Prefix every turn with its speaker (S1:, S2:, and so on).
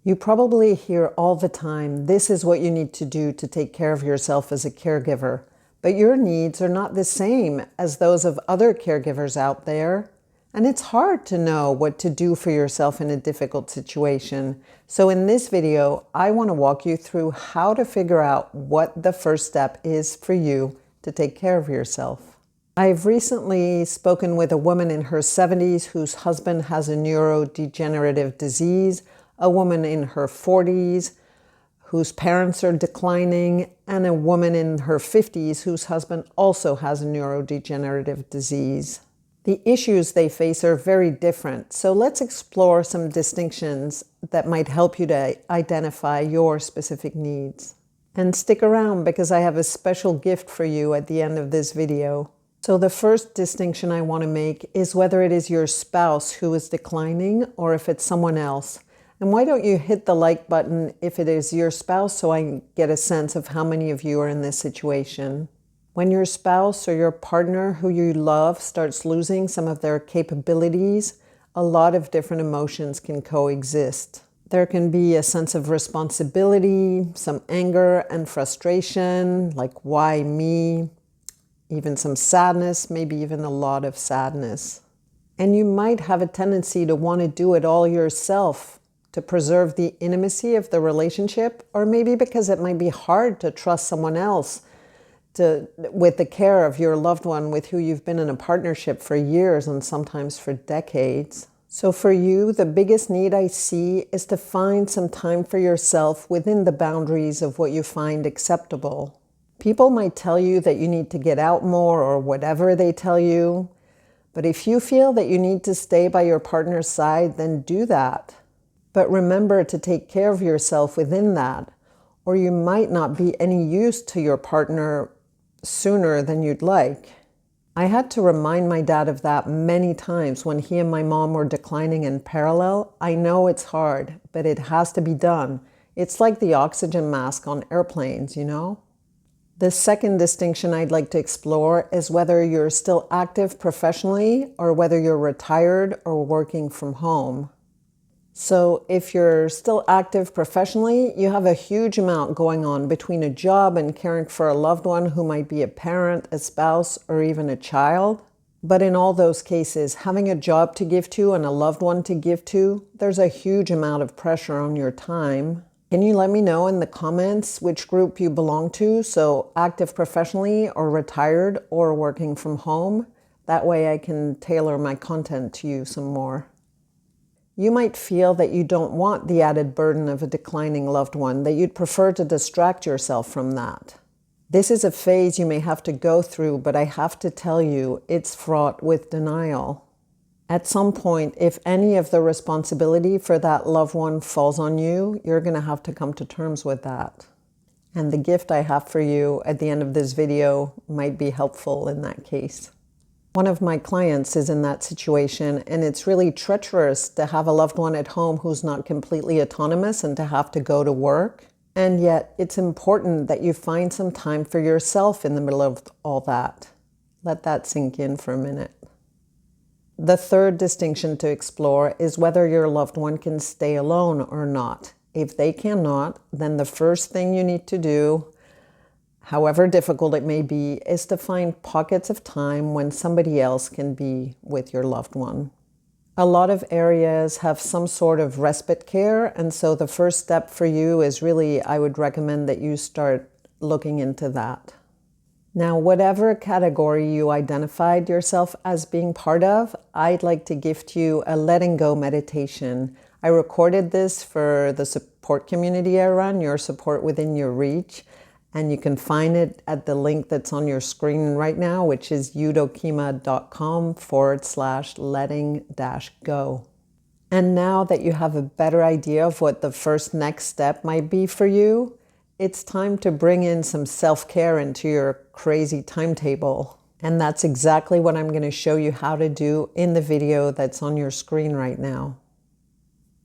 S1: You probably hear all the time, this is what you need to do to take care of yourself as a caregiver. But your needs are not the same as those of other caregivers out there. And it's hard to know what to do for yourself in a difficult situation. So in this video, I want to walk you through how to figure out what the first step is for you to take care of yourself. I've recently spoken with a woman in her 70s whose husband has a neurodegenerative disease, a woman in her 40s whose parents are declining, and a woman in her 50s whose husband also has a neurodegenerative disease. The issues they face are very different, so let's explore some distinctions that might help you to identify your specific needs. And stick around because I have a special gift for you at the end of this video. So the first distinction I want to make is whether it is your spouse who is declining or if it's someone else. And why don't you hit the like button if it is your spouse so I get a sense of how many of you are in this situation. When your spouse or your partner who you love starts losing some of their capabilities, a lot of different emotions can coexist. There can be a sense of responsibility, some anger and frustration, like why me? Even some sadness, maybe even a lot of sadness. And you might have a tendency to want to do it all yourself to preserve the intimacy of the relationship, or maybe because it might be hard to trust someone else with the care of your loved one with who you've been in a partnership for years and sometimes for decades. So for you, the biggest need I see is to find some time for yourself within the boundaries of what you find acceptable. People might tell you that you need to get out more or whatever they tell you, but if you feel that you need to stay by your partner's side, then do that. But remember to take care of yourself within that, or you might not be any use to your partner sooner than you'd like. I had to remind my dad of that many times when he and my mom were declining in parallel. I know it's hard, but it has to be done. It's like the oxygen mask on airplanes, you know? The second distinction I'd like to explore is whether you're still active professionally or whether you're retired or working from home. So if you're still active professionally, you have a huge amount going on between a job and caring for a loved one who might be a parent, a spouse, or even a child. But in all those cases, having a job to give to and a loved one to give to, there's a huge amount of pressure on your time. Can you let me know in the comments which group you belong to? So active professionally or retired or working from home? That way I can tailor my content to you some more. You might feel that you don't want the added burden of a declining loved one, that you'd prefer to distract yourself from that. This is a phase you may have to go through, but I have to tell you, it's fraught with denial. At some point, if any of the responsibility for that loved one falls on you, you're going to have to come to terms with that. And the gift I have for you at the end of this video might be helpful in that case. One of my clients is in that situation, and it's really treacherous to have a loved one at home who's not completely autonomous and to have to go to work. And yet it's important that you find some time for yourself in the middle of all that. Let that sink in for a minute. The third distinction to explore is whether your loved one can stay alone or not. If they cannot, then the first thing you need to do, however difficult it may be, is to find pockets of time when somebody else can be with your loved one. A lot of areas have some sort of respite care, and so the first step for you is really, I would recommend that you start looking into that. Now, whatever category you identified yourself as being part of, I'd like to gift you a letting go meditation. I recorded this for the support community I run, Your Support Within Your Reach. And you can find it at the link that's on your screen right now, which is udokima.com/letting-go. And now that you have a better idea of what the first next step might be for you, it's time to bring in some self-care into your crazy timetable. And that's exactly what I'm going to show you how to do in the video that's on your screen right now.